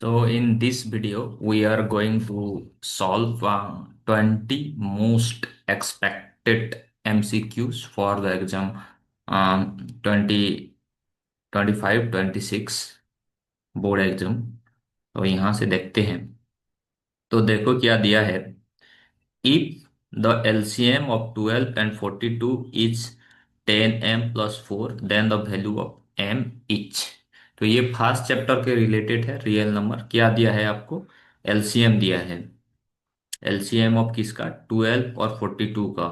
So in this video, we are going to solve 20 most expected MCQs for the exam 2025-26 board exam. तो यहाँ से देखते हैं। तो देखो क्या दिया है। If the LCM of 12 and 42 is 10m plus 4, then the value of m each। तो ये फर्स्ट चैप्टर के रिलेटेड है। रियल नंबर क्या दिया है आपको? एलसीएम दिया है। एलसीएम ऑफ किसका? 12 और 42 का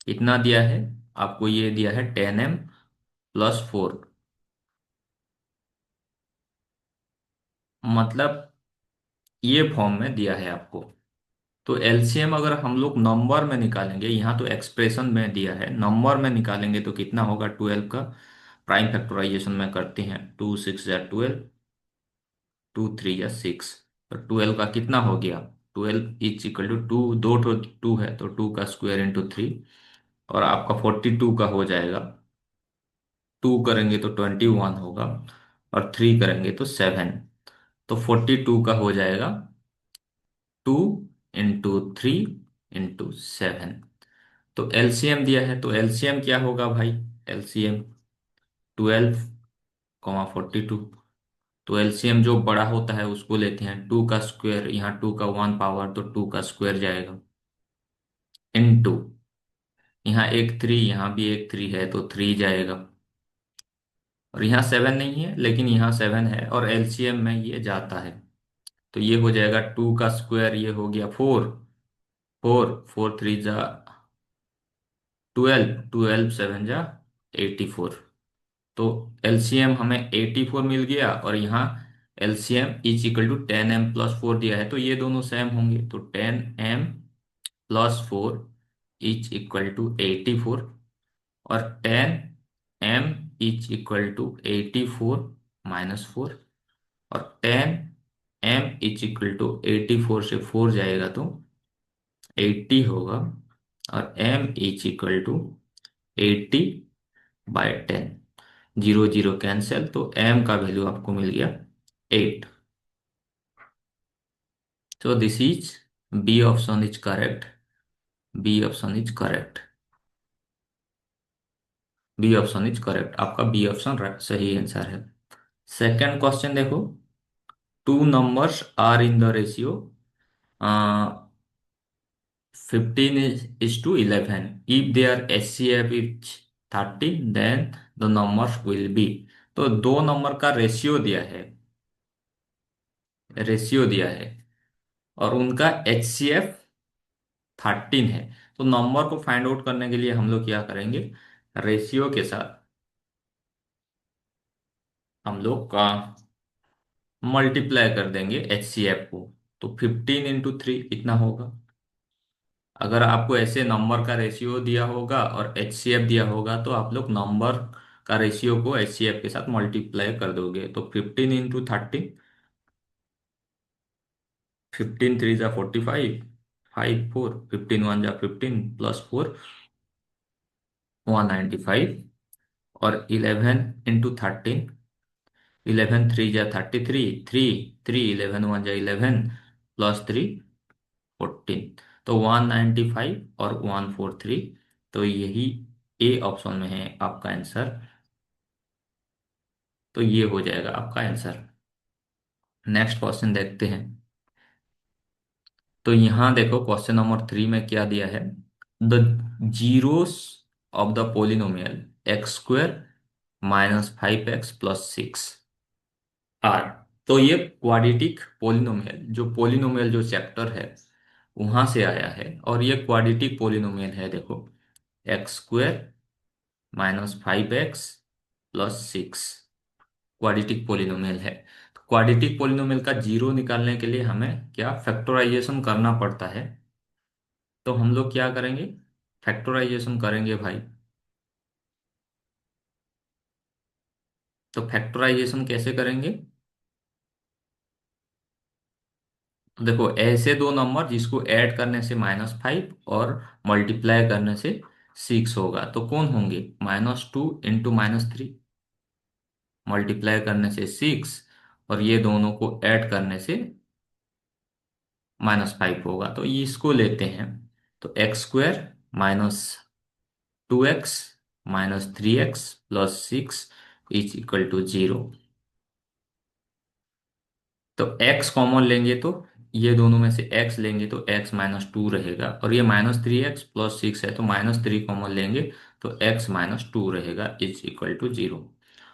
कितना दिया है आपको? ये दिया है 10m प्लस 4। मतलब ये फॉर्म में दिया है आपको। तो एलसीएम अगर हम लोग नंबर में निकालेंगे, यहाँ तो एक्सप्रेशन में दिया है, नंबर में निकालेंगे तो कितना होगा? 12 का प्राइम फैक्टराइजेशन में करते हैं। 2 6 या 12, 2 3 या 6। तो 12 का कितना हो गया? 12 इज इक्वल टू टू, दो तो 2 है तो 2 का स्क्वायर इंटू 3। और आपका 42 का हो जाएगा, 2 करेंगे तो 21 होगा और 3 करेंगे तो 7। तो 42 का हो जाएगा 2 इंटू 3 इंटू 7। तो एलसीएम दिया है, तो एलसीएम क्या होगा भाई? एलसीएम 12 42। तो एलसीएम जो बड़ा होता है उसको लेते हैं। 2 का स्क्वायर, यहाँ 2 का 1 पावर तो 2 का स्क्वायर जाएगा, इनटू यहाँ एक 3, यहाँ भी एक 3 है तो 3 जाएगा। और यहाँ 7 नहीं है लेकिन यहाँ 7 है और एलसीएम में ये जाता है। तो ये हो जाएगा 2 का स्क्वायर, ये हो गया 4। 4 4 3 जा 12, 12 7 जा 84। तो एलसीएम हमें 84 मिल गया और यहाँ LCM is equal to 10m+4 दिया है, तो ये दोनों सेम होंगे। तो 10m+4 इज इक्वल टू 84 और 10m इज इक्वल टू 84 - 4। और 10m इज इक्वल टू 84 से 4 जाएगा तो 80 होगा। और m is equal to 80/10। 0 0 cancel, तो m का वैल्यू आपको मिल गया 8। So this is B option is correct. B option is correct. B option is correct। आपका B ऑप्शन सही आंसर है। सेकंड क्वेश्चन देखो। Two numbers are in the ratio 15:11। If there HCF is 13, then the numbers will be. तो दो नंबर का ratio दिया है, रेशियो दिया है और उनका HCF 13 है। तो नंबर को फाइंड आउट करने के लिए हम लोग क्या करेंगे? रेशियो के साथ हम लोग का मल्टीप्लाई कर देंगे HCF को। तो 15 × 3 कितना होगा? अगर आपको ऐसे नंबर का रेशियो दिया होगा और HCF दिया होगा तो आप लोग नंबर का रेशियो को HCF के साथ मल्टीप्लाई कर दोगे। तो 15 × 13, 15 3 जा 45, 5 4, 15 1 जा 15 प्लस 4 195। और 11 × 13, 11 3 जा 33, 3 3, 11 1 जा 11 प्लस 3 14। तो 195 और 143। तो यही ए ऑप्शन में है आपका आंसर। तो ये हो जाएगा आपका आंसर। नेक्स्ट क्वेश्चन देखते हैं। तो यहाँ देखो क्वेश्चन नंबर 3 में क्या दिया है। The zeroes of the polynomial x² - 5x + 6 are. तो ये क्वाड्रेटिक पोलिनोमियल, जो पोलिनोमियल जो चैप्टर है वहां से आया है और ये क्वाड्रेटिक पोलिनोमियल है। देखो x² - 5x + 6 क्वाड्रेटिक पोलिनोमियल है। तो क्वाड्रेटिक पोलिनोमियल का जीरो निकालने के लिए हमें क्या फैक्टराइजेशन करना पड़ता है। तो हम लोग क्या करेंगे? फैक्टराइजेशन करेंगे भाई। तो फैक्टराइजेशन कैसे करेंगे? तो देखो ऐसे दो नंबर जिसको ऐड करने से -5 और मल्टीप्लाई करने से 6 होगा, तो कौन होंगे? -2 × -3 मल्टीप्लाई करने से 6 और ये दोनों को ऐड करने से -5 होगा। तो ये इसको लेते हैं। तो x² -2x -3x +6 is equal to 0। तो x कॉमन लेंगे तो ये दोनों में से x लेंगे तो x -2 रहेगा, और ये -3x +6 है तो -3 कॉमन लेंगे तो x -2 रहेगा इज इक्वल टू 0।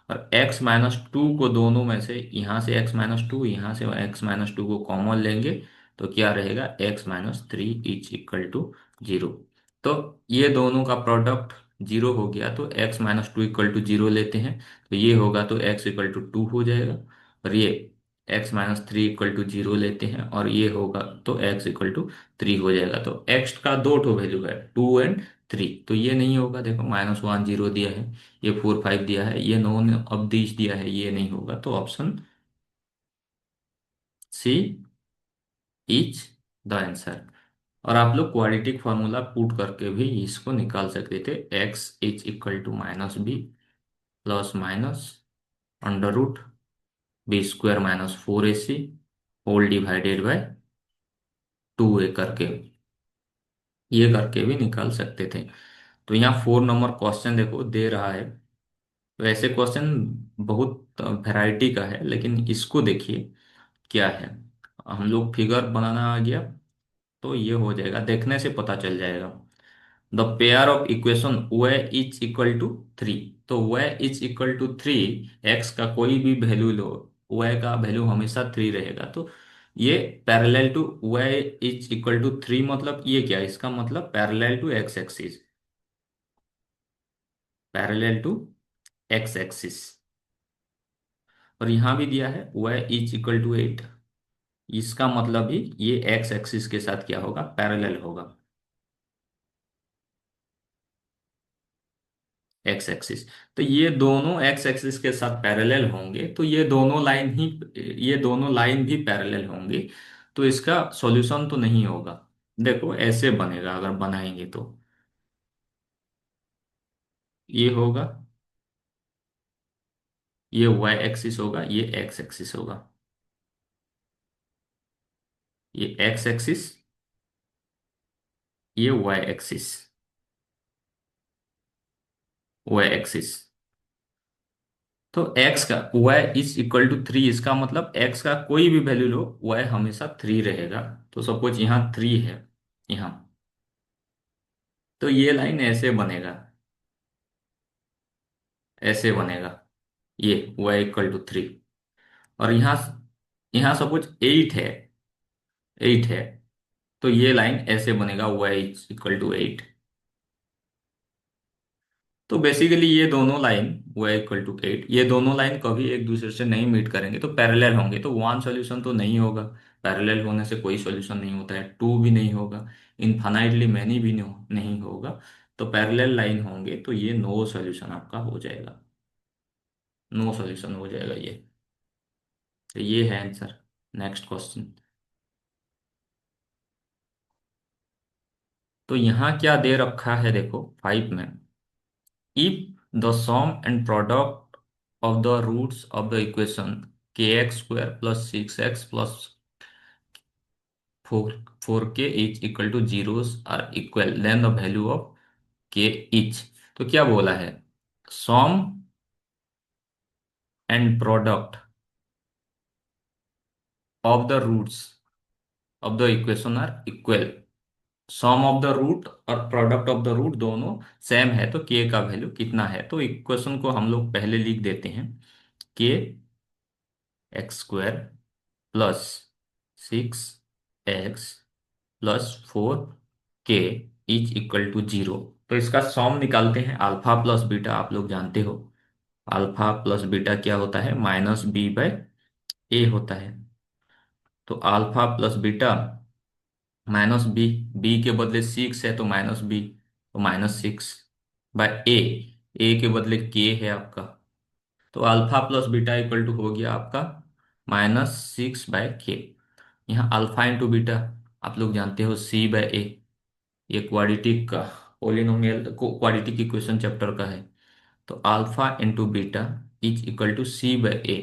और x -2 को दोनों में से, यहाँ से x-2, यहाँ से x-2 को कॉमन लेंगे तो क्या रहेगा, x-3 इज इक्वल टू 0। तो ये दोनों का प्रोडक्ट 0 हो गया तो x-2 इक्वल टू 0 लेते हैं, तो ये होगा तो x इक्वल टू 2 हो जाएगा। और ये x-3 इक्वल टू 0 लेते हैं और ये होगा तो x इक्वल टू 3 हो जाएगा। तो x का दो ठो वैल्यू है, 2 और 3, तो ये नहीं होगा। देखो -1 0 दिया है, ये 4 5 दिया है, ये नॉन अवधि दिया है, ये नहीं होगा। तो option C is the answer. और आप लोग क्वाड्रेटिक फॉर्मूला पुट करके भी इसको निकाल सकते थे। x is equal to -b plus minus √b² -4ac whole divided by 2a करके, ये करके भी निकाल सकते थे। तो यहाँ 4 नंबर क्वेश्चन देखो दे रहा है। तो ऐसे क्वेश्चन बहुत वैरायटी का है, लेकिन इसको देखिए क्या है। हम लोग फिगर बनाना आ गया तो ये हो जाएगा, देखने से पता चल जाएगा। The pair of equation y is equal to 3। तो y is equal to 3, x का कोई भी वैल्यू लो, y का वैल्यू हमेशा 3 रहेगा। तो ये parallel to y is equal to 3, मतलब ये क्या है, इसका मतलब parallel to x axis, parallel to x axis. और यहां भी दिया है y इज इक्वल टू 8, इसका मतलब भी ये x एक्सिस के साथ क्या होगा, पैरेलल होगा, एक्स एक्सिस। तो ये दोनों एक्स एक्सिस के साथ पैरेलल होंगे तो ये दोनों लाइन भी पैरेलल होंगी। तो इसका सॉल्यूशन तो नहीं होगा। देखो ऐसे बनेगा अगर बनाएंगे तो ये होगा, ये वाई एक्सिस होगा, ये एक्स एक्सिस होगा, ये एक्स एक्सिस, ये वाई एक्सिस, वाई एक्सिस। तो x का y इज इक्वल टू 3, इसका मतलब x का कोई भी वैल्यू लो y हमेशा 3 रहेगा। तो सपोज यहाँ 3 है, यहाँ, तो ये लाइन ऐसे बनेगा, ऐसे बनेगा, ये y इक्वल टू 3। और यहाँ यहाँ सपोज 8 है, 8 है, तो ये लाइन ऐसे बनेगा y इक्वल टू 8। तो बेसिकली ये दोनों लाइन y इक्वल टू 8, ये दोनों लाइन कभी एक दूसरे से नहीं मीट करेंगे तो पैरेलल होंगे, तो वन सॉल्यूशन तो नहीं होगा। पैरेलल होने से कोई सॉल्यूशन नहीं होता है, टू भी नहीं होगा, इनफाइनाइटली मैनी भी नहीं होगा। तो पैरेलल लाइन होंगे तो ये नो सॉल्यूशन आपका हो जाएगा, नो सॉल्यूशन हो जाएगा ये। तो ये है आंसर। Next question. तो यहाँ क्या दे रखा है देखो 5 में, if the sum and product of the roots of the equation kx² plus 6x plus 4 4k is equal to zeros are equal, then the value of k is। तो क्या बोला है, sum and product of the roots of the equation are equal। Sum of the root और product of the root दोनों same है तो के का वैल्यू कितना है। तो इक्वेशन को हम लोग पहले लिख देते हैं, k x² plus 6x plus 4k is equal to 0। तो इसका सम निकालते हैं, अल्फा प्लस बीटा आप लोग जानते हो, अल्फा प्लस बीटा क्या होता है, -b/a होता है। तो alpha plus beta -b, b के बदले 6 है तो -b, तो -6/a, a के बदले k है आपका। तो alpha plus beta equal to हो गया आपका -6/k। यहाँ अल्फा इंटू बीटा आप लोग जानते हो c/a, ये क्वाड्रेटिक का पोलिनोमियल को क्वाड्रेटिक इक्वेशन चैप्टर का है। तो alpha into beta is equal to c/a।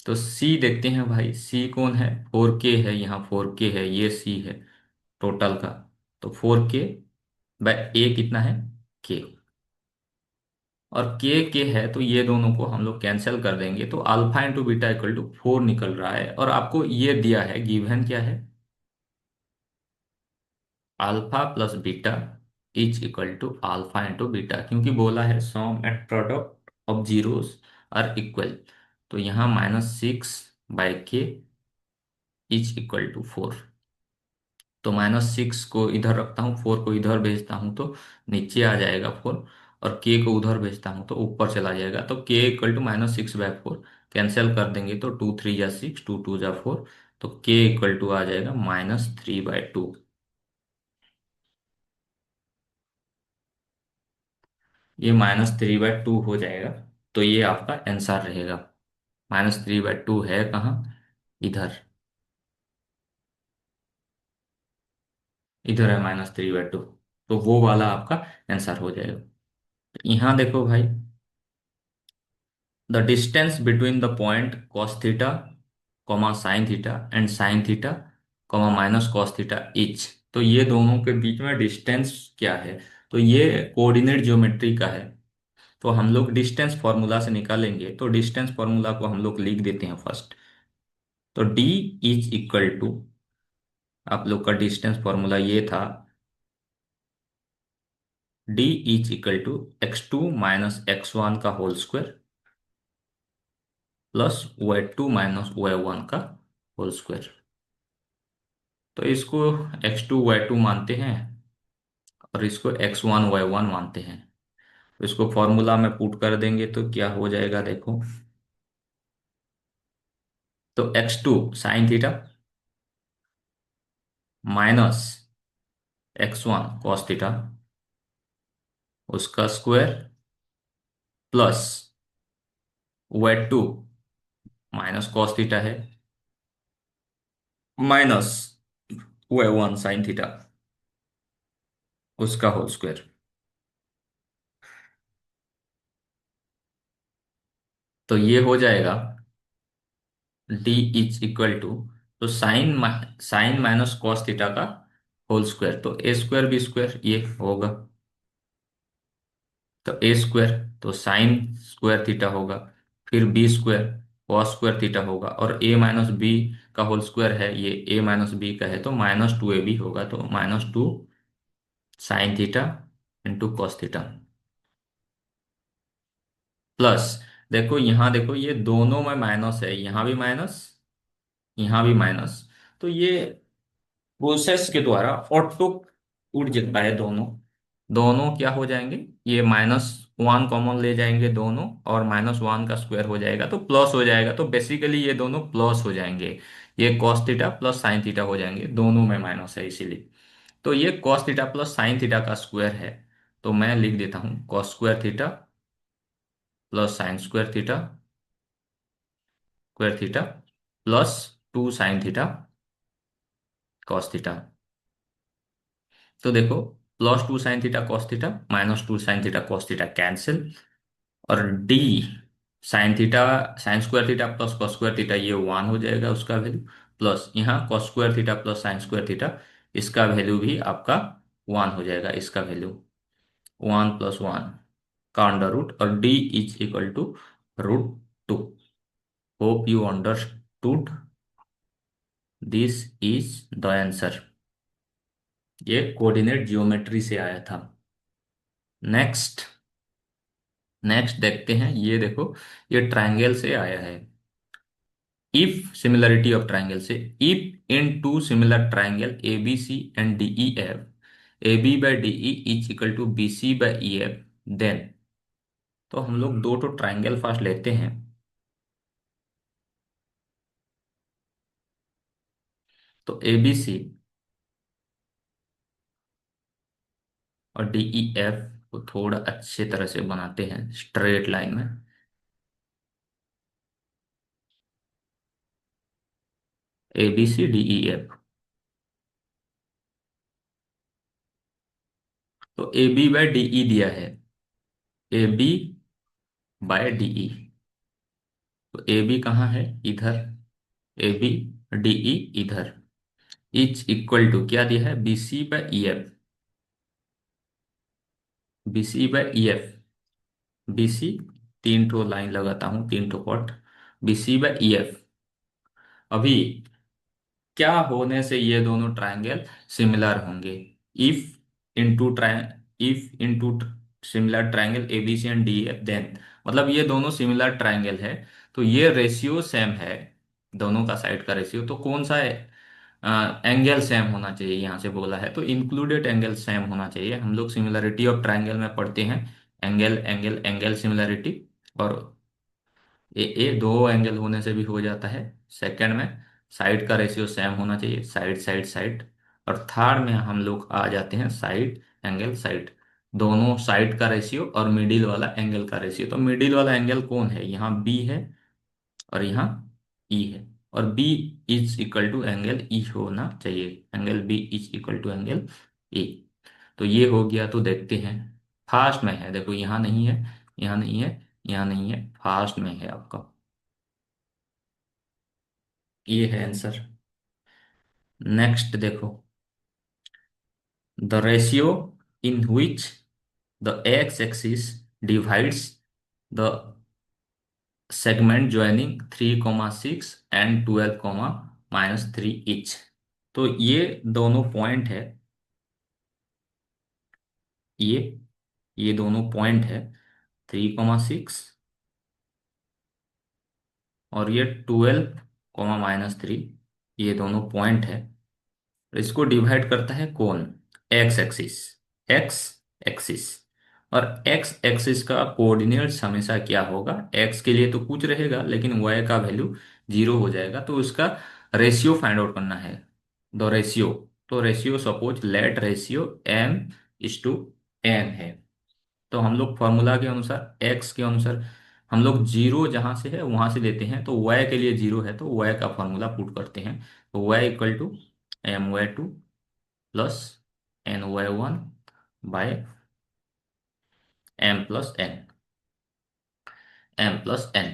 तो सी देखते हैं भाई, सी कौन है, 4K है, यहाँ 4K है, ये सी है टोटल का। तो 4K बाय ए कितना है, के। और के है तो ये दोनों को हम लोग कैंसिल कर देंगे, तो alpha into beta equal to 4 निकल रहा है। और आपको ये दिया है, गिवन क्या है, alpha plus beta is equal to alpha into beta, क्योंकि बोला है sum and product of zeros are equal. तो यहाँ -6/k इज इक्वल टू 4। तो -6 को इधर रखता हूँ, 4 को इधर भेजता हूँ तो नीचे आ जाएगा 4। और के को उधर भेजता हूँ तो ऊपर चला जाएगा। तो के इक्वल टू -6/4 कैंसिल कर देंगे तो 2 3 जा 6, 2 2 जा 4। तो के इक्वल टू आ जाएगा -3/2। ये -3/2 हो जाएगा। तो ये आपका आंसर रहेगा। -3/2 है कहाँ, इधर, इधर है -3/2। तो वो वाला आपका आंसर हो जाएगा। यहाँ देखो भाई, the distance between the point cos theta sin theta and sin theta -cos theta etch. तो ये दोनों के बीच में डिस्टेंस क्या है, तो ये कोऑर्डिनेट ज्योमेट्री का है। तो हम लोग डिस्टेंस फॉर्मूला से निकालेंगे। तो डिस्टेंस फॉर्मूला को हम लोग लिख देते हैं फर्स्ट। तो d इज इक्वल टू, आप लोग का डिस्टेंस फॉर्मूला ये था, d is equal to x2 - x1 का whole square plus y2 - y1 का होल स्क्वायर। तो इसको x2 y2 मानते हैं और इसको x1 y1 मानते हैं। तो इसको फॉर्मूला में पुट कर देंगे तो क्या हो जाएगा देखो। तो x2 sine theta minus x1 cos theta, उसका square plus y2 minus cos theta है माइनस y1 साइन थीटा, उसका होल स्क्वायर। तो ये हो जाएगा डी इज इक्वल टू, तो साइन माइनस कॉस थीटा का होल स्क्वायर, तो ए स्क्वायर बी स्क्वायर ये होगा। तो ए स्क्वायर, तो साइन स्क्वायर थीटा होगा, फिर B square cos square theta होगा, और ए माइनस बी का होल स्क्वायर है, ये ए माइनस बी का है तो -2ab होगा। तो -2 sine theta into cos theta plus, देखो यहाँ देखो ये दोनों में माइनस है, यहाँ भी माइनस, यहाँ भी माइनस। तो ये प्रोसेस के द्वारा ऑटो उड़ जाता है, दोनों दोनों क्या हो जाएंगे, ये -1 कॉमन ले जाएंगे दोनों, और -1 का स्क्वायर हो जाएगा तो प्लस हो जाएगा। तो बेसिकली ये दोनों प्लस हो जाएंगे, ये cos theta plus sine theta हो जाएंगे, दोनों में माइनस है इसीलिए। तो ये cos theta plus sine theta का स्क्वायर है। तो मैं लिख देता हूँ cos square theta plus sine square theta plus 2 sin theta cos theta. तो देखो, +2 sin theta cos theta -2 sin theta cos theta cancel, और D sine theta sine square theta plus cos square theta ये 1 हो जाएगा उसका value, plus यहाँ cos square theta plus sine square theta, इसका value भी आपका 1 हो जाएगा, इसका वैल्यू 1 + 1 का अंडर रूट, और D is equal to √2। Hope you understood, this is the answer. ये कोऑर्डिनेट जियोमेट्री से आया था। नेक्स्ट, नेक्स्ट देखते हैं, ये देखो, ये ट्रायंगल से आया है। इफ सिमिलरिटी ऑफ ट्रायंगल से, if in two similar triangle A B C and D E F, A B by D E is equal to B C by E F, then. तो हम लोग दो तो triangle first लेते हैं। तो A B सी और डी ई एफ को थोड़ा अच्छे तरह से बनाते हैं स्ट्रेट लाइन में। A B C D E F, तो A B by D E दिया है, A B by D E. तो ए बी कहाँ है, इधर, ए बी, डी ई इधर, इच इक्वल टू क्या दिया है, B C by E F, B C by E F, B C, तीन ठो लाइन लगाता हूं, तीन ठो cut, B C by E F. अभी क्या होने से ये दोनों ट्रायंगल सिमिलर होंगे, if into if into similar triangle A B C and D F, then, मतलब ये दोनों सिमिलर ट्रायंगल है, तो ये रेशियो सेम है, दोनों का साइड का रेशियो, तो कौन सा है, एंगल सेम होना चाहिए, यहाँ से बोला है तो इंक्लूडेड एंगल सेम होना चाहिए। हम लोग सिमिलरिटी ऑफ ट्रायंगल में पढ़ते हैं, एंगल एंगल एंगल सिमिलरिटी, और ए दो एंगल होने से भी हो जाता है। सेकंड में साइड का रेशियो सेम होना चाहिए, साइड साइड साइड। और थर्ड में हम लोग आ जाते हैं साइड एंगल साइड, दोनों साइड का रेशियो और मिडिल वाला एंगल का रेशियो। तो मिडिल वाला एंगल कौन है, यहाँ बी है और यहाँ ई है, और B is equal to angle E होना चाहिए, angle B is equal to angle E. तो ये हो गया, तो देखते हैं, फास्ट में है, देखो यहाँ नहीं है, यहाँ नहीं है, यहाँ नहीं है, फास्ट में है आपका, ये है आंसर। नेक्स्ट देखो, the ratio in which the x axis divides the segment joining 3,6 and 12,-3 etch. तो ये दोनों पॉइंट है, ये ये दोनों पॉइंट है, 3,6 और ये 12,-3, ये दोनों पॉइंट है। इसको डिवाइड करता है कौन, एक्स एक्सिस, एक्स एक्सिस। और एक्स एक्सिस का कोऑर्डिनेट्स हमेशा क्या होगा, एक्स के लिए तो कुछ रहेगा लेकिन वाई का वैल्यू 0 हो जाएगा, तो उसका रेशियो फाइंड आउट करना है, द रेशियो। तो ratio suppose let ratio M is to N है, तो हम लोग फॉर्मूला के अनुसार, एक्स के अनुसार, हम लोग जीरो जहां से है वहां से लेते हैं, तो वाई के लिए जीरो है तो वाई का फॉर्मूला पुट करते हैं, तो Y equal to M Y two plus N Y one by M plus N, M plus N.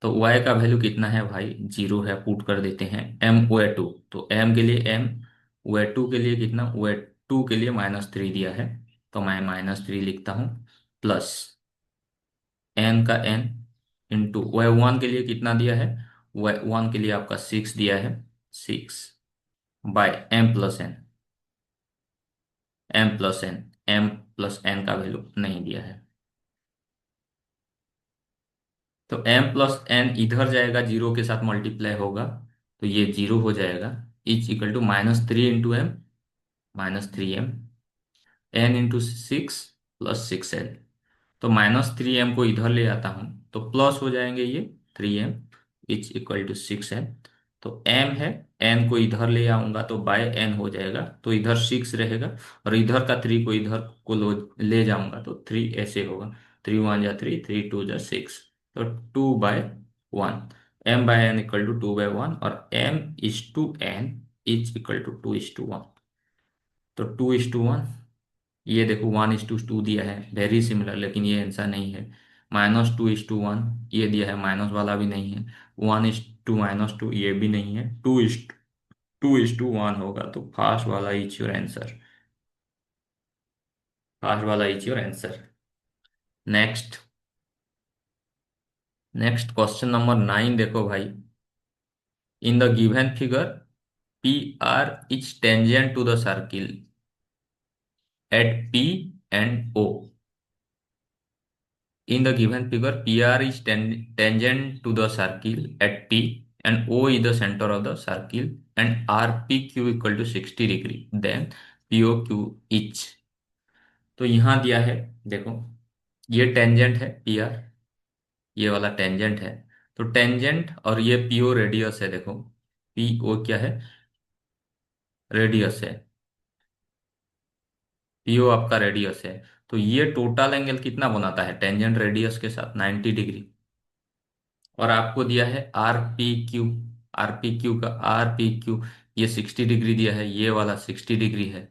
तो वाई का वैल्यू कितना है भाई, जीरो है, पुट कर देते हैं, एम वाई टू, तो एम के लिए एम, वाई टू के लिए कितना, वाई टू के लिए -3 दिया है, तो मैं -3 लिखता हूँ, प्लस एन का एन इंटू वाई वन के लिए कितना दिया है, वाई वन के लिए आपका 6 दिया है, 6 by M plus N, M plus N, M plus N का वैल्यू नहीं दिया है, तो एम प्लस एन इधर जाएगा, जीरो के साथ मल्टीप्लाई होगा, तो ये जीरो हो जाएगा, is equal to -3 into M, -3 M, N into 6 plus 6 N. तो -3 एम को इधर ले आता हूं, तो प्लस हो जाएंगे ये 3 M, is equal to 6 N. तो एम है, एन को इधर ले आऊंगा तो बाय एन हो जाएगा, तो इधर 6 रहेगा, और इधर का 3 को इधर को ले जाऊंगा तो 3 ऐसे होगा, 3 1 जा 3, 3 2 जा 6, तो 2/1, M by N equal to 2/1, और M is to N is equal to 2:1, तो 2:1, ये देखो 1:2 दिया है, वेरी सिमिलर, लेकिन ये आंसर नहीं है। -2:1 ये दिया है, माइनस वाला भी नहीं है, 1:-2 ये भी नहीं है, 2:1 होगा, तो फास्ट वाला इज योर आंसर, फास्ट वाला is your answer. Next, next question number 9 देखो भाई, in the given figure P R is tangent to the circle at P and O. In the given figure, PR is tangent to the circle at P and O is the center of the circle and RPQ equal to 60 degree. Then POQ each. तो यहाँ दिया है, देखो ये tangent है PR, ये वाला tangent है, तो टेंजेंट और ये PO रेडियस है, देखो PO क्या है, रेडियस है, PO आपका रेडियस है, तो ये टोटल एंगल कितना बनाता है टेंजेंट रेडियस के साथ, 90 डिग्री। और आपको दिया है RPQ, RPQ का RPQ ये 60 डिग्री दिया है, ये वाला 60 डिग्री है,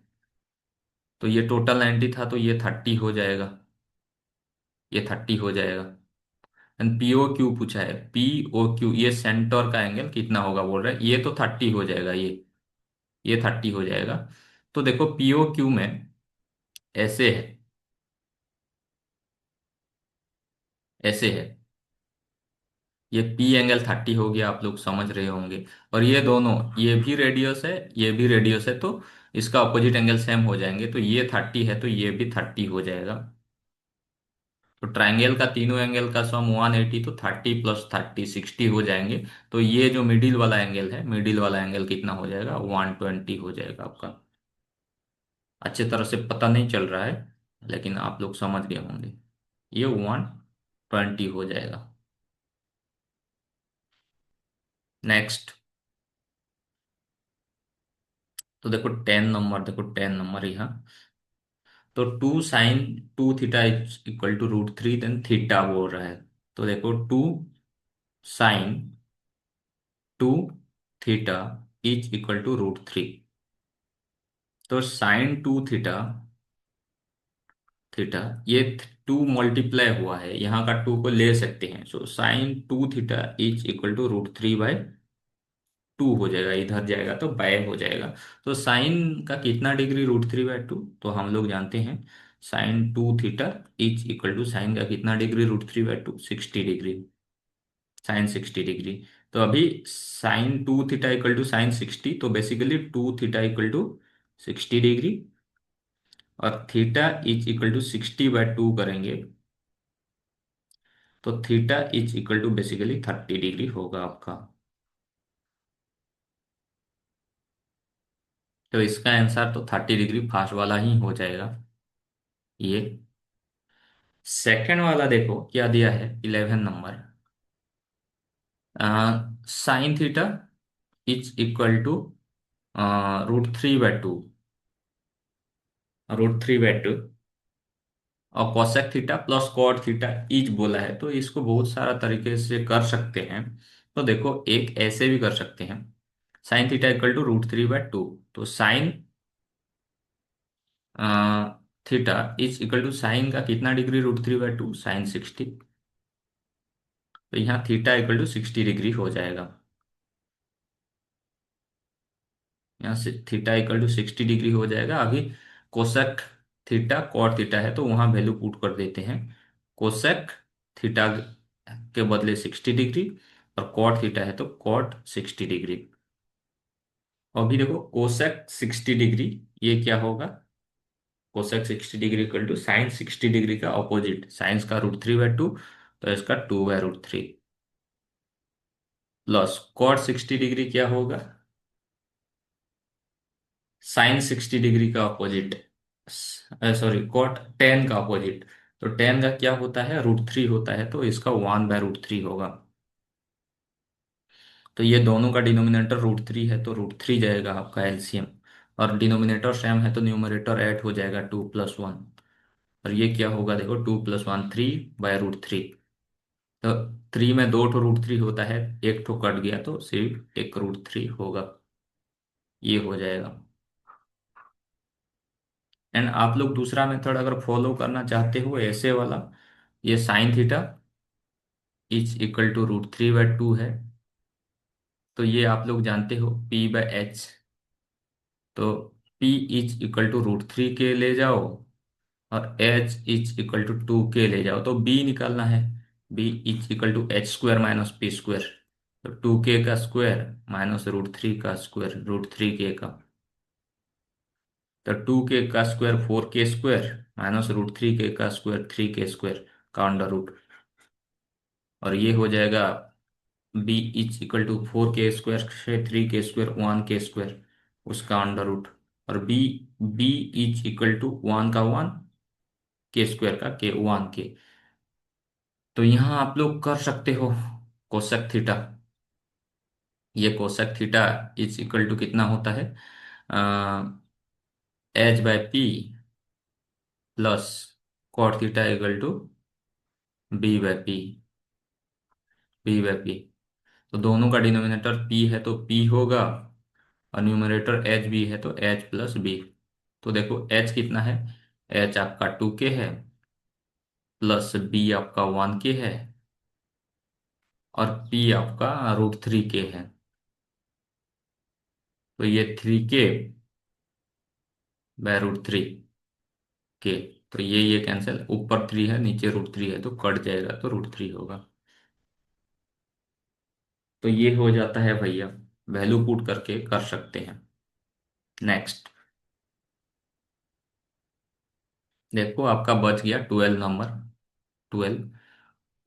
तो ये टोटल 90 था, तो ये 30 हो जाएगा, ये 30 हो जाएगा। एंड पीओ क्यू पूछा है, पीओ क्यू ये सेंटर का एंगल कितना होगा बोल रहा है, ये तो 30 हो जाएगा, ये 30 हो जाएगा। तो देखो पीओ क्यू में ऐसे है, ऐसे है, ये पी एंगल 30 हो गया, आप लोग समझ रहे होंगे। और ये दोनों, ये भी रेडियस है, ये भी रेडियस है, तो इसका अपोजिट एंगल सेम हो जाएंगे, तो ये 30 है तो ये भी 30 हो जाएगा। तो ट्राइंगल का तीनों एंगल का सम 180, तो 30 प्लस 30 60 हो जाएंगे। तो ये जो मिडिल वाला एंगल है, मिडिल वाला एंगल कितना हो जाएगा, 120 हो जाएगा आपका। अच्छे तरह से पता नहीं चल रहा है, लेकिन आप लोग समझ गए होंगे, ये 120 हो जाएगा। नेक्स्ट, तो देखो 10 नंबर, देखो 10 नंबर यहाँ। तो 2 sin 2 theta is equal to √3, then theta बोल रहा है। तो देखो 2 sin 2 theta is equal to √3। तो sin 2 थीटा, थीटा ये 2 मल्टीप्लाई हुआ है, यहाँ का 2 को ले सकते हैं, so sin 2 theta is equal to √3/2 हो जाएगा, इधर जाएगा तो बाय हो जाएगा। तो साइन का कितना डिग्री, √3/2, तो हम लोग जानते हैं sin 2 theta is equal to, sine का कितना डिग्री, √3/2, 60 डिग्री, sin 60 डिग्री। तो अभी sin 2 theta equal to sin 60, तो basically 2 theta equal to 60 degree, और थीटा इज इक्वल टू 60/2 करेंगे, तो theta is equal to basically 30 degree होगा आपका। तो इसका आंसर तो 30 डिग्री फास्ट वाला ही हो जाएगा ये। सेकंड वाला देखो क्या दिया है, 11 number. sin theta is equal to √3/2, √3/2, और cosec theta plus cot theta is बोला है, तो इसको बहुत सारा तरीके से कर सकते हैं। तो देखो एक ऐसे भी कर सकते हैं, sin थीटा इक्वल टू √3/2, तो theta is equal to sine का कितना डिग्री, √3/2, sin 60, तो यहाँ थीटा इक्वल टू 60 डिग्री हो जाएगा। यहाँ से थीटा इक्वल टू 60 डिग्री हो जाएगा। अभी कोसेक थीटा कॉट थीटा है, तो वहां वैल्यू पुट कर देते हैं। कोसेक थीटा के बदले 60 डिग्री, और कॉट थीटा है तो कॉट 60 डिग्री। अभी देखो कोसेक 60 डिग्री, ये क्या होगा, cosec 60 degree equal to sine 60 degree का ऑपोजिट, साइंस का √3/2, तो इसका 2/√3, प्लस कॉट 60 डिग्री क्या होगा, साइन 60 डिग्री का अपोजिट, सॉरी कॉट 10 का अपोजिट। तो 10 का क्या होता है, √3 होता है, तो इसका 1/√3 होगा। तो ये दोनों का डिनोमिनेटर √3 है, तो √3 जाएगा आपका एलसीएम, और डिनोमिनेटर सेम है तो न्यूमरेटर ऐड हो जाएगा 2 + 1। और ये क्या होगा, देखो 2 + 1 3/√3। तो 3 में 2 ठो √3 होता है, एक ठो कट गया तो सिर्फ एक √3 होगा, ये हो जाएगा। एंड आप लोग दूसरा मेथड अगर फॉलो करना चाहते हो ऐसे वाला, ये sin theta is equal to √3/2 है, तो ये आप लोग जानते हो p/h। तो p इज इक्वल टू √3 के ले जाओ, और h इज इक्वल टू 2 के ले जाओ, तो b निकालना है, b is equal to h² - p²। तो 2k² माइनस √3 का स्क्वायर, √3k का, तो 2k² 4k² minus √3k² 3k² का अंडर रूट। और ये हो जाएगा B is equal to 4k² से 3k² 1k², उसका अंडर रूट। और B B is equal to 1 का 1, k² का k 1k। तो यहाँ आप लोग कर सकते हो कोसेक थीटा, ये cosec theta is equal to कितना होता है, h/p plus cot theta equal to b/p, b/p। तो दोनों का डिनोमिनेटर p है तो p होगा, और न्यूमरेटर एच भी है तो एच प्लस बी। तो देखो एच कितना है, एच आपका 2k है, प्लस बी आपका 1k है, और पी आपका √3 के है। तो ये 3 के बाय √3 के, तो ये कैंसिल, ऊपर 3 है नीचे √3 है, तो कट जाएगा तो √3 होगा। तो ये हो जाता है भैया, वैल्यू पुट करके कर सकते हैं। नेक्स्ट देखो, आपका बच गया 12 नंबर। 12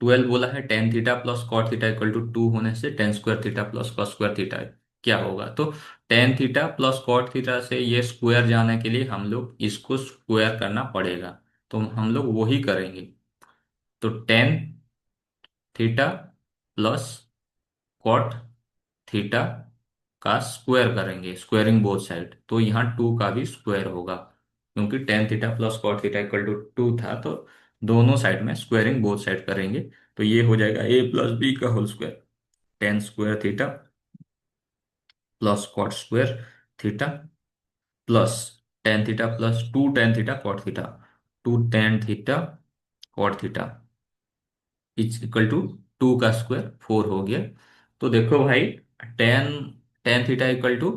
12 बोला है tan theta plus cot theta equal to 2 होने से tan square theta plus cos square theta क्या होगा। तो tan theta plus cot theta से ये स्क्वायर जाने के लिए हम लोग इसको स्क्वायर करना पड़ेगा, तो हम लोग वही करेंगे। तो tan theta plus cot theta का स्क्वायर करेंगे, स्क्वायरिंग बोथ साइड, तो यहाँ 2 का भी स्क्वायर होगा, क्योंकि tan theta plus cot theta equal to 2 था, तो दोनों साइड में स्क्वायरिंग बोथ साइड करेंगे। तो ये हो जाएगा ए प्लस बी का whole square, tan square theta plus cot square theta plus tan theta plus two tan theta cot theta, two tan theta cot theta is equal to 2 का square 4 हो गया। तो देखो भाई, tan tan theta equal to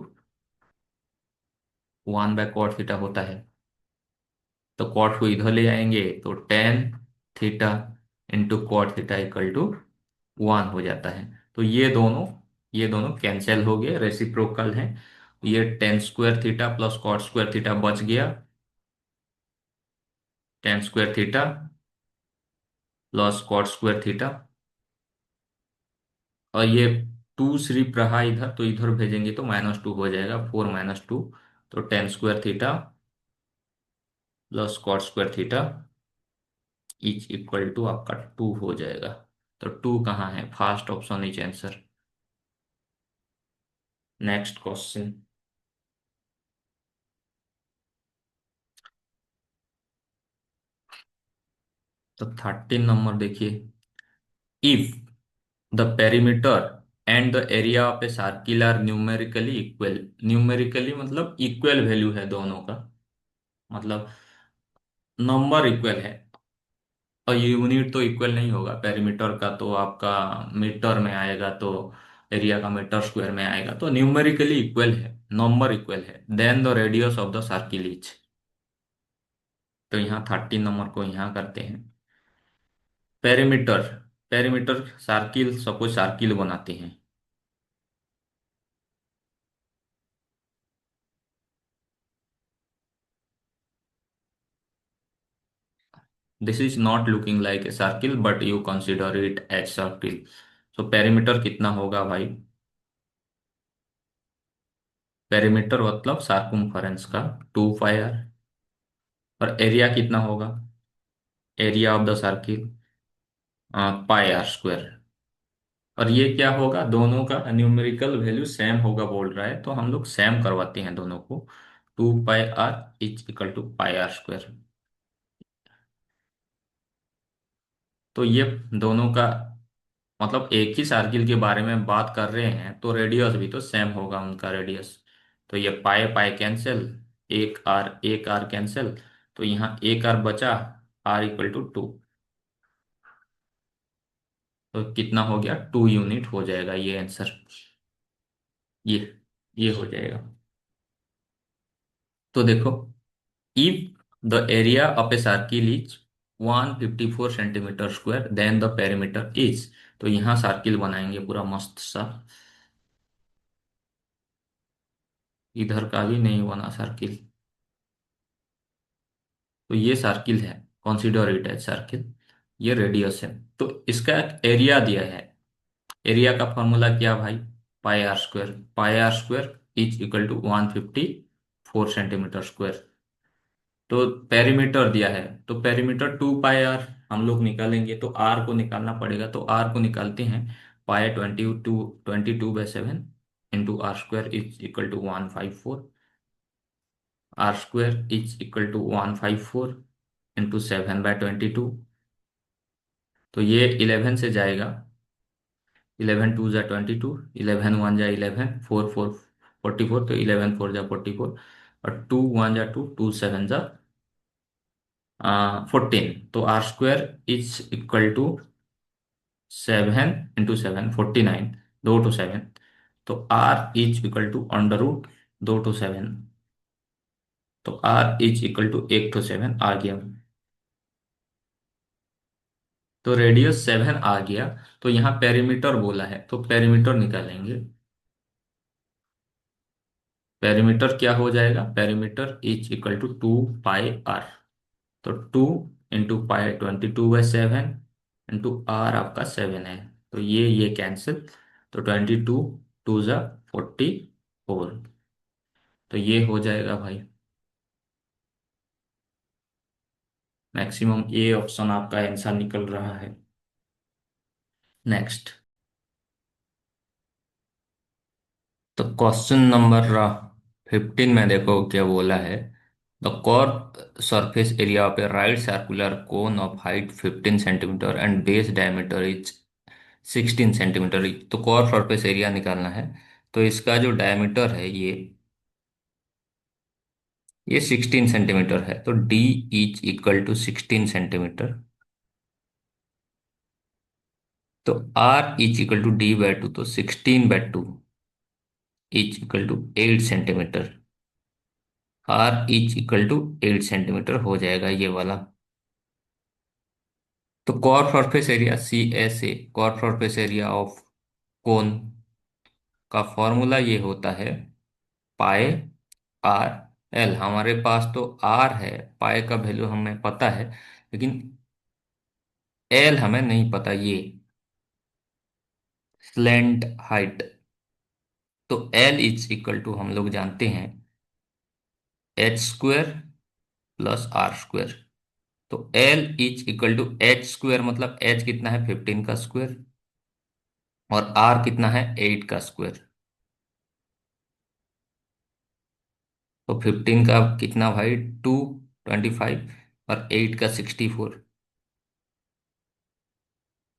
1/cot theta होता है, तो cot को इधर ले आएंगे तो tan theta into cot theta equal to 1 हो जाता है। तो ये दोनों कैंसिल हो गए, रेसिप्रोकल है। ये tan square theta plus cot square theta बच गया, tan square theta plus cot square theta, और ये टू सिर्फ रहा इधर, तो इधर भेजेंगे तो -2 हो जाएगा, 4 - 2, तो tan square theta plus cot square theta is equal to आपका 2 हो जाएगा। तो 2 कहाँ है, first option is answer. Next question. तो 13 नंबर देखिए, if the perimeter and the area of a circle are numerically equal, numerically मतलब इक्वल वैल्यू है दोनों का, मतलब नंबर इक्वल है, और यूनिट तो इक्वल नहीं होगा, पेरीमीटर का तो आपका मीटर में आएगा, तो एरिया का मीटर स्क्वायर में आएगा, तो न्यूमेरिकली इक्वल है, नंबर इक्वल है, then the radius of the circle is. तो यहाँ 13 नंबर को यहाँ करते हैं। Perimeter, perimeter circle, suppose circle बनाते हैं। This is not looking like a circle but you consider it as circle. So perimeter कितना होगा भाई, पेरीमीटर मतलब सार्कुम्फरेंस का 2 पाई आर, और एरिया कितना होगा, area of the circle πr²। और ये क्या होगा, दोनों का न्यूमेरिकल वैल्यू सेम होगा बोल रहा है, तो हम लोग सेम करवाते हैं दोनों को। 2 πr is equal to πr²। तो ये दोनों का मतलब एक ही सर्किल के बारे में बात कर रहे हैं, तो रेडियस भी तो सेम होगा उनका रेडियस। तो ये पाई पाई कैंसिल, एक आर कैंसिल, तो यहाँ एक आर बचा, आर इक्वल टू 2, तो कितना हो गया, 2 यूनिट हो जाएगा ये आंसर। ये ये हो जाएगा। तो देखो, if the area of a circle is 154 centimetre square then the perimeter is, तो यहाँ सर्किल बनाएंगे पूरा मस्त सा, इधर का भी नहीं बना सर्किल, तो ये सर्किल है, कंसीडर इट एज सर्किल। ये रेडियस है, तो इसका एरिया दिया है। एरिया का फॉर्मूला क्या भाई, πr², πr² is equal to 154 centimetre square. तो पेरीमीटर दिया है, तो पेरीमीटर 2 πr हम लोग निकालेंगे, तो आर को निकालना पड़ेगा, तो आर को निकालते हैं। Pi 22/7 into r² is equal to 154, r² is equal to 154 into 7/22। तो ये 11 से जाएगा, 11 2 जा 22, 11 1 जा 11, 4 4 44, तो 11 4 जा 44, और 2 1 जा 2, 2 7 जा 14, तो r² is equal to 7 × 7 49, 2 to 7। तो are is equal to under root 2 to 7। तो are is equal to 1 to 7 आ गया। तो रेडियस 7 आ गया। तो यहाँ पेरीमीटर बोला है तो पेरीमीटर निकालेंगे। पेरीमीटर क्या हो जाएगा, perimeter is equal to 2 pi r. तो 2 × पाई 22/7 इंटू आर आपका 7 है। तो ये कैंसिल। तो 22 2 ज़ा 44। तो ये हो जाएगा भाई। मैक्सिमम ये ऑप्शन आपका आंसर निकल रहा है। नेक्स्ट। तो क्वेश्चन नंबर 15 में देखो क्या बोला है। The curve surface area of A right circular cone of height 15 centimetre and base diameter is 16 centimetre. तो कर्व सरफेस एरिया निकालना है। तो इसका जो डायमीटर है ये 16 सेंटीमीटर है। तो D is equal to 16 centimetre. तो are is equal to D/2। तो 16/2 is equal to 8 centimetre. R is equal to 8 centimetre हो जाएगा ये वाला। तो curved surface area CSA, curved surface area of cone का फॉर्मूला ये होता है पाई R L। हमारे पास तो R है, पाई का वैल्यू हमें पता है, लेकिन L हमें नहीं पता। ये स्लैंट हाइट। तो L इज इक्वल टू हम लोग जानते हैं H² प्लस R²। तो L is equal to H² मतलब H कितना है 15 का स्क्वायर, और R कितना है 8 का स्क्वायर। तो 15 का कितना भाई 225, और 8 का 64।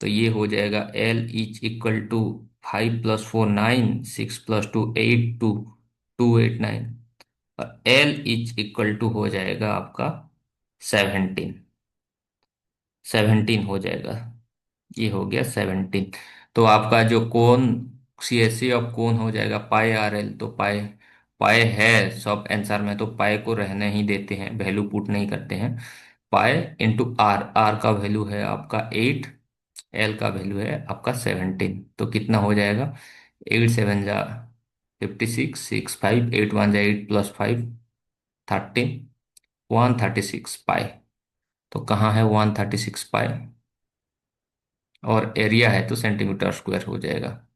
तो ये हो जाएगा L इज इक्वल टू 5 + 4 9, 6 + 2 8 2 8 9। और L इज इक्वल टू हो जाएगा आपका 17। 17 हो जाएगा। ये हो गया 17। तो आपका जो कोण CSA ऑफ कोण हो जाएगा पाई R L। तो पाई पाई है सब आंसर में, तो पाई को रहने ही देते हैं, वैल्यू पुट नहीं करते हैं। पाई इंटू आर, आर का वैल्यू है आपका 8, एल का वैल्यू है आपका 17। तो कितना हो जाएगा 8 7 ज़ा 56, 6 5 8 1 ज़ा 8 प्लस 5 13, 136 पाई। तो कहाँ है 136 पाई, और एरिया है तो सेंटीमीटर स्क्वायर हो जाएगा।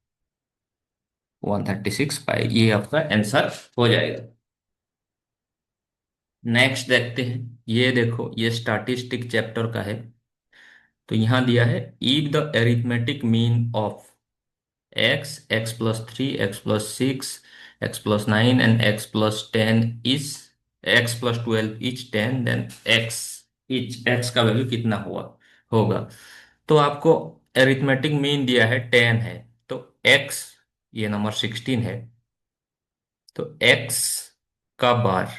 136 पाई ये आपका आंसर हो जाएगा। नेक्स्ट देखते हैं। ये देखो ये स्टैटिस्टिक चैप्टर का है। तो यहाँ दिया है if the arithmetic mean of x+3 x+6 x+9 and x+12 is 10, then x का वैल्यू कितना हुआ होगा। तो आपको अरिथमेटिक मीन दिया है 10 है। तो x, ये नंबर 16 है, तो x का बार,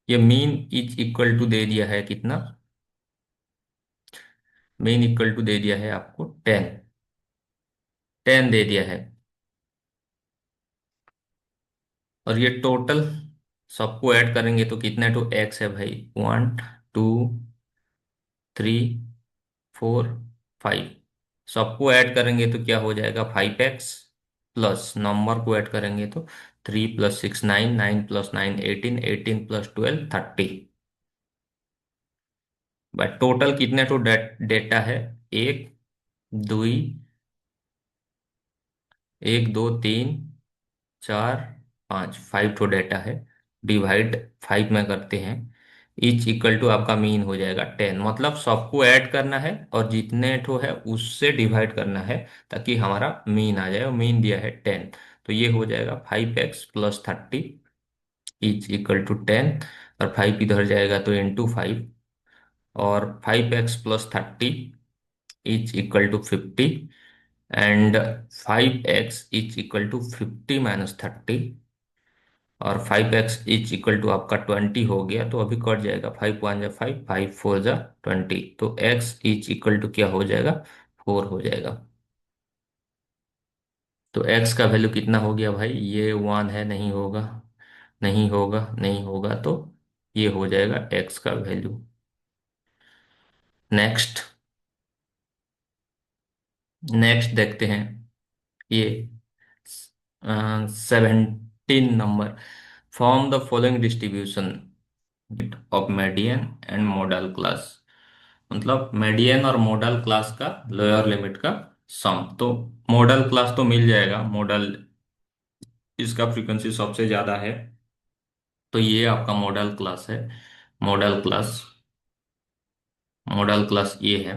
ये मीन इज इक्वल टू दे दिया है कितना, मीन इक्वल टू दे दिया है आपको 10। 10 दे दिया है। और ये टोटल सबको ऐड करेंगे तो कितने टू एक्स है भाई, 1 2 3 4 5। सबको ऐड करेंगे तो क्या हो जाएगा 5x, प्लस नंबर को ऐड करेंगे तो 3 + 6 9, 9 + 9 18, 18 + 12 30। बट टोटल कितने टू डेटा है, एक दुई, 1 2 3 4 5, 5 ठो डेटा है। डिवाइड 5 में करते हैं, इच इक्वल टू आपका मीन हो जाएगा 10। मतलब सबको ऐड करना है और जितने ठो है उससे डिवाइड करना है, ताकि हमारा मीन आ जाए, और मीन दिया है 10। तो ये हो जाएगा 5x + 30 इच इक्वल टू 10। और 5 इधर जाएगा तो इंटू 5, और 5x + 30 is equal to 50, and 5x is equal to 50 - 30, और 5x इज इक्वल टू आपका 20 हो गया। तो अभी कट जाएगा, 5 1 ज़ा 5, 5 4 ज़ा 20। तो x इज इक्वल टू क्या हो जाएगा 4 हो जाएगा। तो एक्स का वैल्यू कितना हो गया भाई, ये वन है, नहीं होगा, नहीं होगा, नहीं होगा, तो ये हो जाएगा एक्स का वैल्यू। नेक्स्ट, नेक्स्ट देखते हैं ये 17 number. Form the following distribution of median and modal class. मतलब मीडियन और मॉडल क्लास का लोअर लिमिट का सम। तो मॉडल क्लास तो मिल जाएगा, मॉडल इसका फ्रीक्वेंसी सबसे ज्यादा है, तो ये आपका मॉडल क्लास है। मॉडल क्लास, मॉडल क्लास ये है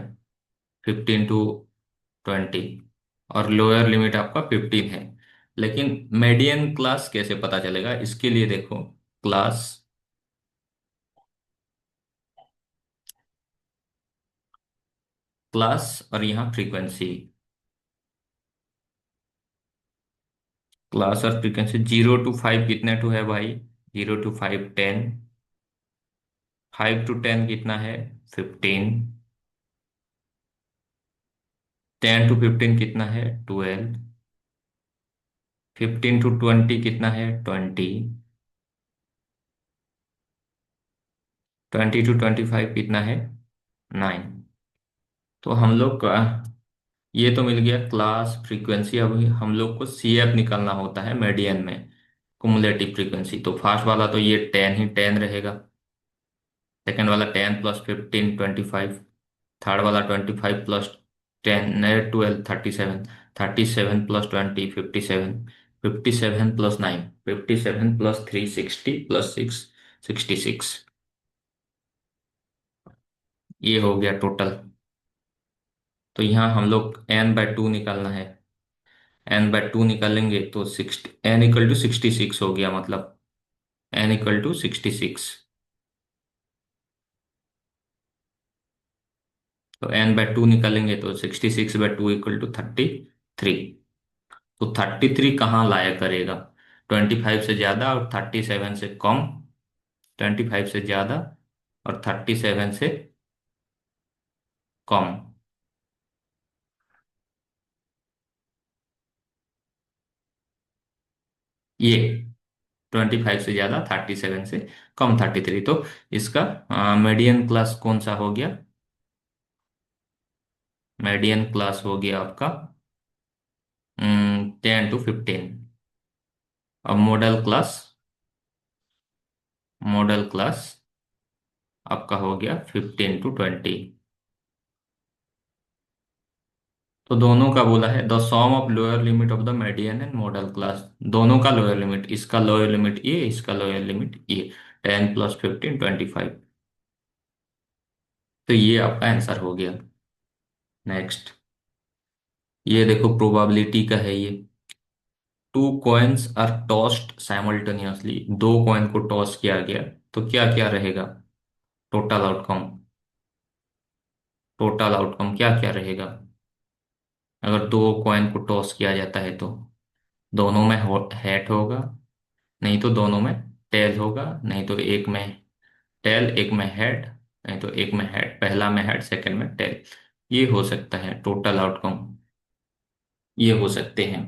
15 to 20, और लोअर लिमिट आपका 15 है। लेकिन मीडियन क्लास कैसे पता चलेगा, इसके लिए देखो, क्लास, क्लास और यहाँ फ्रीक्वेंसी, क्लास और फ्रीक्वेंसी 0 to 5 कितने टू है भाई, 0 to 5 10, 5 to 10 कितना है 15, 10 to 15 कितना है 12, 15 to 20 कितना है 20, 20 to 25 कितना है 9। तो हम लोग का ये तो मिल गया क्लास, फ्रीक्वेंसी। अभी हम लोग को सी एफ निकालना होता है मीडियन में, कुमुलेटिव फ्रीक्वेंसी। तो फर्स्ट वाला तो ये 10 ही 10 रहेगा, सेकेंड वाला 10 + 15 25, थर्ड वाला 25 + 10 12 37, 37 + 20 57, 57 + 9 57 + 3 60 + 6 66। ये हो गया टोटल। तो यहाँ हम लोग n/2 निकालना है, n/2 निकालेंगे तो 60, n = 66 हो गया, मतलब n = 66। तो n/2 निकालेंगे तो 66/2 = 33। तो 33 कहाँ लाया करेगा, 25 से ज्यादा और 37 से कम, 25 से ज्यादा और 37 से कम। ये 25 से ज्यादा, 37 से कम 33। तो इसका मीडियन क्लास कौन सा हो गया, मीडियन क्लास हो गया आपका 10 to 15। अब मॉडल क्लास, मॉडल क्लास आपका हो गया 15 to 20। तो दोनों का बोला है the sum of lower limit of the median and modal class, दोनों का लोअर लिमिट, इसका लोअर लिमिट ये, इसका लोअर लिमिट ये, 10 + 15 25। तो ये आपका आंसर हो गया। नेक्स्ट, ये देखो प्रोबेबिलिटी का है ये। Two coins are tossed simultaneously, दो कॉइन को टॉस किया गया, तो क्या क्या रहेगा, टोटल आउटकम, टोटल आउटकम क्या क्या रहेगा। अगर दो कॉइन को टॉस किया जाता है तो दोनों में हेड होगा, नहीं तो दोनों में टेल होगा, नहीं तो एक में टेल एक में हेड, नहीं तो एक में हेड, पहला में हेड सेकंड में टेल। ये हो सकता है टोटल आउटकम, ये हो सकते हैं।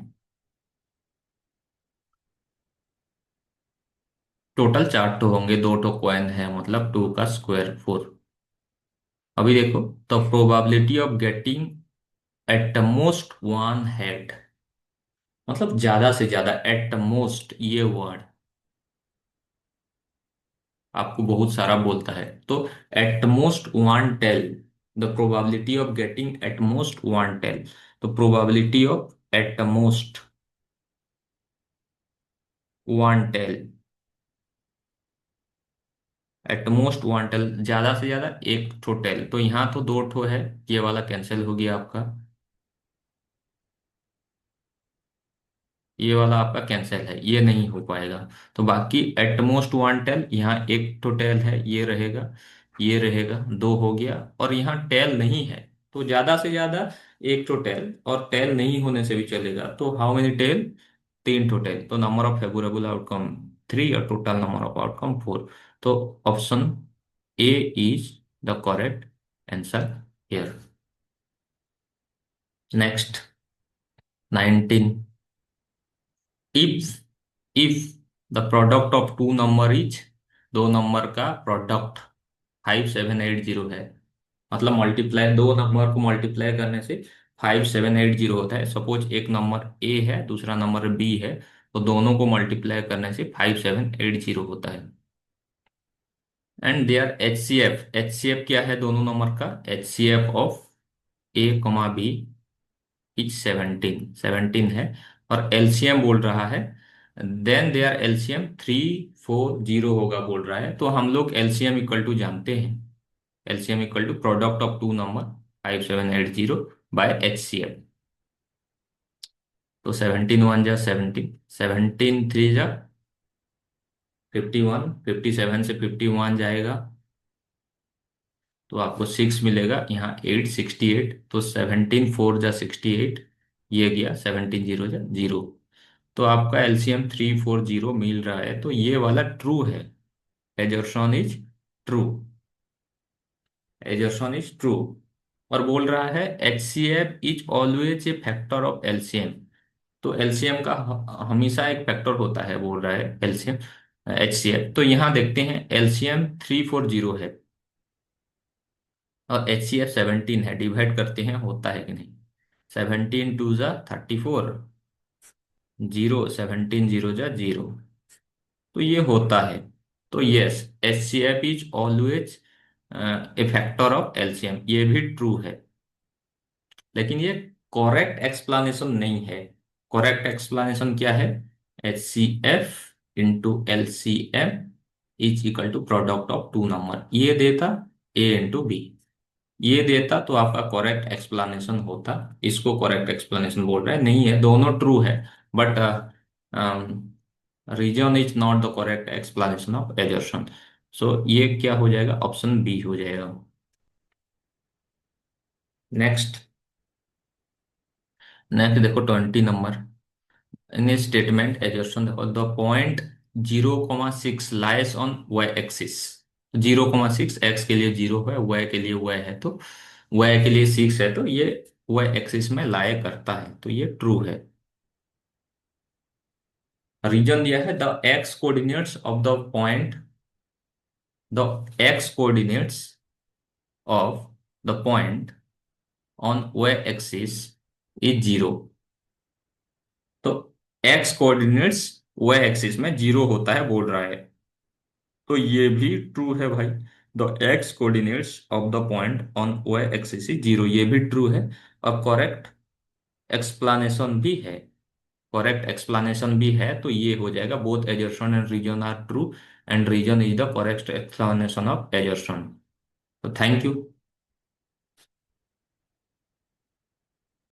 टोटल 4 तो होंगे, दो तो कॉइन है, मतलब 2 का स्क्वायर 4। अभी देखो, the probability of getting at the most one head, मतलब ज्यादा से ज्यादा, एट द मोस्ट ये वर्ड आपको बहुत सारा बोलता है। तो at most one tail, the probability of getting at most one tail. तो probability of at most one tail, at most one tail, ज्यादा से ज्यादा एक ठो टेल। तो यहाँ तो दो ठो है, ये वाला कैंसिल हो गया आपका, ये वाला आपका कैंसिल है, ये नहीं हो पाएगा। तो बाकी एटमोस्ट वन टेल, यहाँ एक तो टेल है, ये रहेगा, ये रहेगा, दो हो गया। और यहाँ टेल नहीं है, तो ज्यादा से ज्यादा एक तो टेल, और टेल नहीं होने से भी चलेगा। तो हाउ मेनी टेल, तीन तो टेल। तो नंबर ऑफ फेवरेबल आउटकम 3 और टोटल नंबर ऑफ आउटकम 4। तो option A is the correct answer here. Next 19। If if the product of two number is, दो नंबर का प्रोडक्ट 5780 है, मतलब मल्टीप्लाई, दो नंबर को मल्टीप्लाई करने से 5780 होता है। सपोज एक नंबर ए है, दूसरा नंबर बी है, तो दोनों को मल्टीप्लाई करने से 5780 होता है। And their H C F क्या है दोनों नंबर का? H C F of a comma b is 17 है। और एलसीएम बोल रहा है, देन देयर एलसीएम 340 होगा बोल रहा है। तो हम लोग एलसीएम इक्वल टू जानते हैं, LCM equal to product of two number 5780 by H C F. तो 17 1 जा 17, 17 3 जा 51, 57 से 51 जाएगा तो आपको 6 मिलेगा, यहाँ 8 68, तो 17 4 जा 68, ये गया 17 0 जा 0। तो आपका एलसीएम 340 मिल रहा है, तो ये वाला ट्रू है। Assertion is true, assertion is true. और बोल रहा है H C F is always a factor of LCM. तो एलसीएम का हमेशा एक फैक्टर होता है बोल रहा है एलसीएम, एच सी एफ। तो यहाँ देखते हैं एलसीएम 340 है और एच सी एफ 17 है, डिवाइड करते हैं होता है कि नहीं। 17 2 जा 34, 0, 17 0 जा 0, तो ये होता है। तो yes, H C F is always a factor of LCM, ये भी ट्रू है। लेकिन ये करेक्ट एक्सप्लेनेशन नहीं है। करेक्ट एक्सप्लेनेशन क्या है? H C F into L C M is equal to product of two number, ये देता ए इंटू बी, ये देता तो आपका करेक्ट एक्सप्लेनेशन होता। इसको करेक्ट एक्सप्लेनेशन बोल रहे हैं, नहीं है, दोनों ट्रू है, but reason is not the correct explanation of assertion. So ये क्या हो जाएगा? ऑप्शन बी हो जाएगा। नेक्स्ट, नेक्स्ट देखो 20 नंबर। इन ए स्टेटमेंट एजर्शन देखो, the point 0,6 lies on Y axis. 0,6 X के लिए 0 है, वाई के लिए वाई है, तो वाई के लिए 6 है, तो ये वाई एक्सिस में लाई करता है, तो ये ट्रू है। रीजन दिया है the x coordinates of the point, the x coordinates of the point on Y axis is 0। तो एक्स कोऑर्डिनेट्स वाई एक्सिस में 0 होता है बोल रहा है, तो ये भी ट्रू है भाई। The x coordinates of the point on Y axis is 0, ये भी ट्रू है। और करेक्ट एक्सप्लेनेशन भी है, करेक्ट एक्सप्लेनेशन भी है, तो ये हो जाएगा both assertion and reason are true, and reason is the correct explanation of assertion. तो थैंक यू।